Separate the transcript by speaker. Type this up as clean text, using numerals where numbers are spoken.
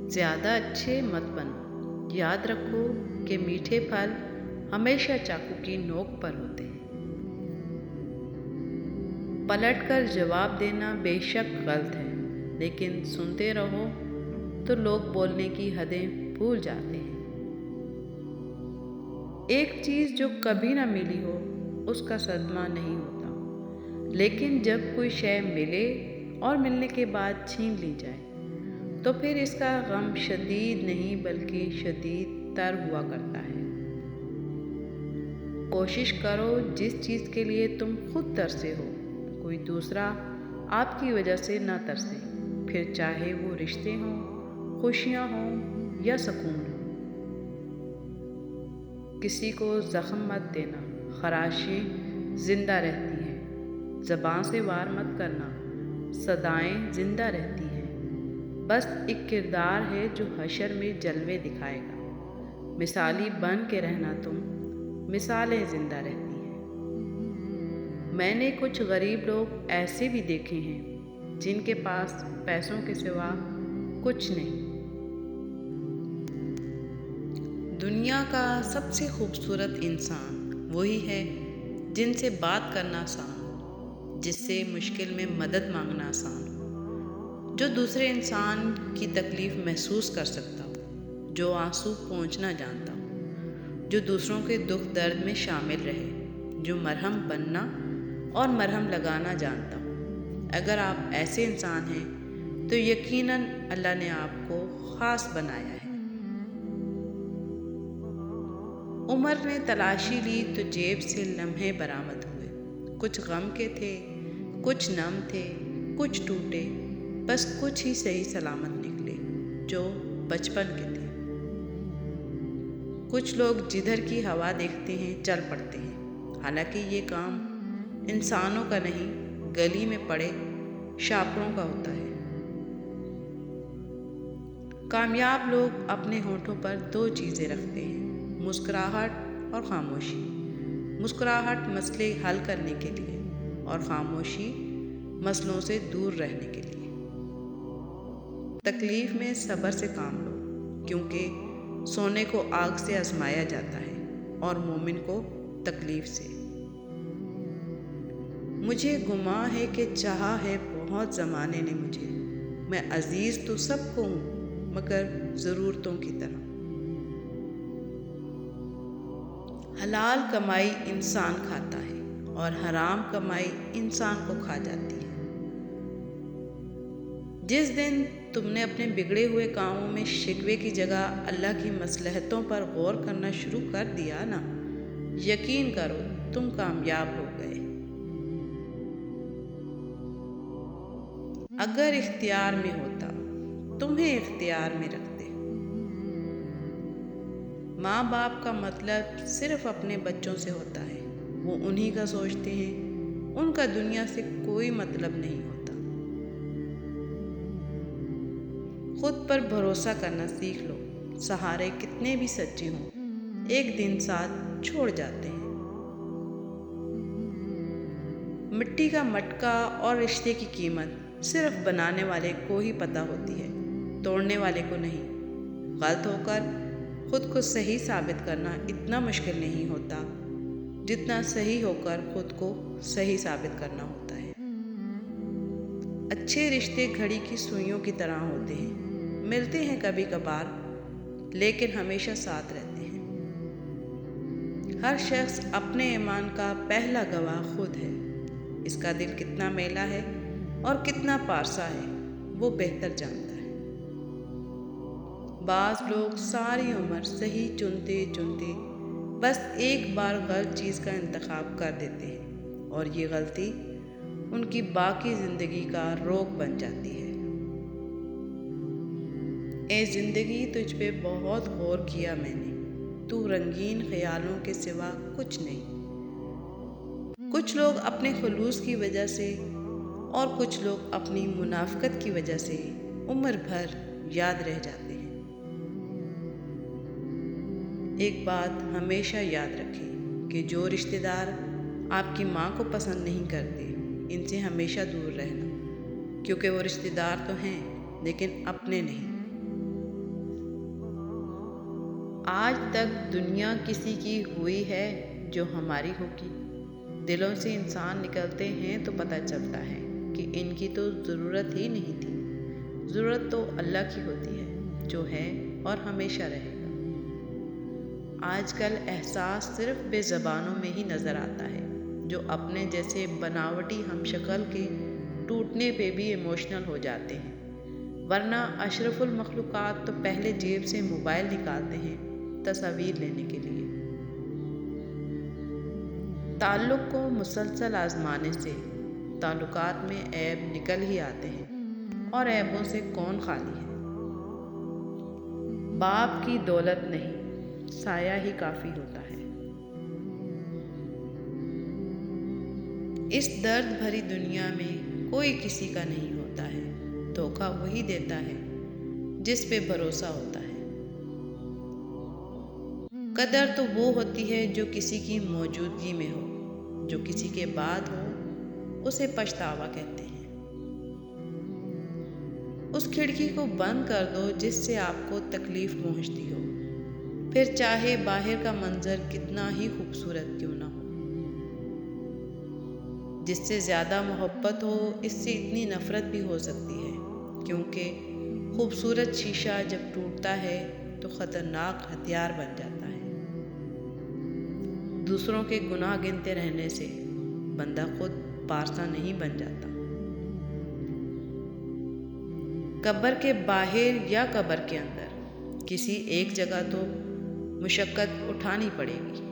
Speaker 1: زیادہ اچھے مت بنو۔ یاد رکھو کہ میٹھے پھل ہمیشہ چاقو کی نوک پر ہوتے ہیں۔ پلٹ کر جواب دینا بے شک غلط ہے، لیکن سنتے رہو تو لوگ بولنے کی حدیں بھول جاتے ہیں۔ ایک چیز جو کبھی نہ ملی ہو اس کا صدمہ نہیں ہوتا، لیکن جب کوئی شے ملے اور ملنے کے بعد چھین لی جائے تو پھر اس کا غم شدید نہیں بلکہ شدید تر ہوا کرتا ہے۔ کوشش کرو جس چیز کے لیے تم خود ترسے ہو کوئی دوسرا آپ کی وجہ سے نہ ترسے، پھر چاہے وہ رشتے ہوں، خوشیاں ہوں یا سکون ہو۔ کسی کو زخم مت دینا، خراشیں زندہ رہتی ہیں۔ زبان سے وار مت کرنا، صدائیں زندہ رہتی ہیں۔ بس ایک کردار ہے جو حشر میں جلوے دکھائے گا۔ مثالی بن کے رہنا تم، مثالیں زندہ رہتی ہیں۔ میں نے کچھ غریب لوگ ایسے بھی دیکھے ہیں جن کے پاس پیسوں کے سوا کچھ نہیں۔ دنیا کا سب سے خوبصورت انسان وہی ہے جن سے بات کرنا آسان ہو، جس سے مشکل میں مدد مانگنا آسان ہو، جو دوسرے انسان کی تکلیف محسوس کر سکتا ہو، جو آنسو پہنچنا جانتا ہو، جو دوسروں کے دکھ درد میں شامل رہے، جو مرہم بننا اور مرہم لگانا جانتا ہو۔ اگر آپ ایسے انسان ہیں تو یقیناً اللہ نے آپ کو خاص بنایا ہے۔ عمر نے تلاشی لی تو جیب سے لمحے برآمد ہوئے، کچھ غم کے تھے، کچھ نم تھے، کچھ ٹوٹے، بس کچھ ہی صحیح سلامت نکلے جو بچپن کے تھے۔ کچھ لوگ جدھر کی ہوا دیکھتے ہیں چل پڑتے ہیں، حالانکہ یہ کام انسانوں کا نہیں، گلی میں پڑے شاپروں کا ہوتا ہے۔ کامیاب لوگ اپنے ہونٹوں پر دو چیزیں رکھتے ہیں، مسکراہٹ اور خاموشی۔ مسکراہٹ مسئلے حل کرنے کے لیے اور خاموشی مسئلوں سے دور رہنے کے لیے۔ تکلیف میں صبر سے کام لو، کیونکہ سونے کو آگ سے آزمایا جاتا ہے اور مومن کو تکلیف سے۔ مجھے گماں ہے کہ چاہا ہے بہت زمانے نے مجھے، میں عزیز تو سب کو ہوں مگر ضرورتوں کی طرح۔ حلال کمائی انسان کھاتا ہے اور حرام کمائی انسان کو کھا جاتی ہے۔ جس دن تم نے اپنے بگڑے ہوئے کاموں میں شکوے کی جگہ اللہ کی مصلحتوں پر غور کرنا شروع کر دیا نا، یقین کرو تم کامیاب ہو گئے۔ اگر اختیار میں ہوتا تمہیں اختیار میں رکھتے۔ ماں باپ کا مطلب صرف اپنے بچوں سے ہوتا ہے، وہ انہی کا سوچتے ہیں، ان کا دنیا سے کوئی مطلب نہیں ہوتا۔ خود پر بھروسہ کرنا سیکھ لو، سہارے کتنے بھی سچے ہوں ایک دن ساتھ چھوڑ جاتے ہیں۔ مٹی کا مٹکا اور رشتے کی قیمت صرف بنانے والے کو ہی پتہ ہوتی ہے، توڑنے والے کو نہیں۔ غلط ہو کر خود کو صحیح ثابت کرنا اتنا مشکل نہیں ہوتا جتنا صحیح ہو کر خود کو صحیح ثابت کرنا ہوتا ہے۔ اچھے رشتے گھڑی کی سوئیوں کی طرح ہوتے ہیں، ملتے ہیں کبھی کبھار لیکن ہمیشہ ساتھ رہتے ہیں۔ ہر شخص اپنے ایمان کا پہلا گواہ خود ہے، اس کا دل کتنا میلا ہے اور کتنا پارسا ہے وہ بہتر جانتا ہے۔ بعض لوگ ساری عمر صحیح چنتے چنتے بس ایک بار غلط چیز کا انتخاب کر دیتے ہیں اور یہ غلطی ان کی باقی زندگی کا روگ بن جاتی ہے۔ اے زندگی تجھ پہ بہت غور کیا میں نے، تو رنگین خیالوں کے سوا کچھ نہیں۔ کچھ لوگ اپنے خلوص کی وجہ سے اور کچھ لوگ اپنی منافقت کی وجہ سے عمر بھر یاد رہ جاتے ہیں۔ ایک بات ہمیشہ یاد رکھیں کہ جو رشتہ دار آپ کی ماں کو پسند نہیں کرتے ان سے ہمیشہ دور رہنا، کیونکہ وہ رشتہ دار تو ہیں لیکن اپنے نہیں۔ آج تک دنیا کسی کی ہوئی ہے جو ہماری ہوگی؟ دلوں سے انسان نکلتے ہیں تو پتہ چلتا ہے کہ ان کی تو ضرورت ہی نہیں تھی۔ ضرورت تو اللہ کی ہوتی ہے جو ہے اور ہمیشہ رہے گا۔ آج کل احساس صرف بے زبانوں میں ہی نظر آتا ہے، جو اپنے جیسے بناوٹی ہم شکل کے ٹوٹنے پہ بھی ایموشنل ہو جاتے ہیں، ورنہ اشرف المخلوقات تو پہلے جیب سے موبائل نکالتے ہیں تصاویر لینے کے لیے۔ تعلق کو مسلسل آزمانے سے تعلقات میں عیب نکل ہی آتے ہیں، اور عیبوں سے کون خالی ہے؟ باپ کی دولت نہیں، سایہ ہی کافی ہوتا ہے۔ اس درد بھری دنیا میں کوئی کسی کا نہیں ہوتا ہے، دھوکہ وہی دیتا ہے جس پہ بھروسہ ہوتا ہے۔ قدر تو وہ ہوتی ہے جو کسی کی موجودگی میں ہو، جو کسی کے بعد ہو اسے پچھتاوا کہتے ہیں۔ اس کھڑکی کو بند کر دو جس سے آپ کو تکلیف پہنچتی ہو، پھر چاہے باہر کا منظر کتنا ہی خوبصورت کیوں نہ ہو۔ جس سے زیادہ محبت ہو اس سے اتنی نفرت بھی ہو سکتی ہے، کیونکہ خوبصورت شیشہ جب ٹوٹتا ہے تو خطرناک ہتھیار بن جاتا ہے۔ دوسروں کے گناہ گنتے رہنے سے بندہ خود پارسا نہیں بن جاتا۔ قبر کے باہر یا قبر کے اندر کسی ایک جگہ تو مشقت اٹھانی پڑے گی۔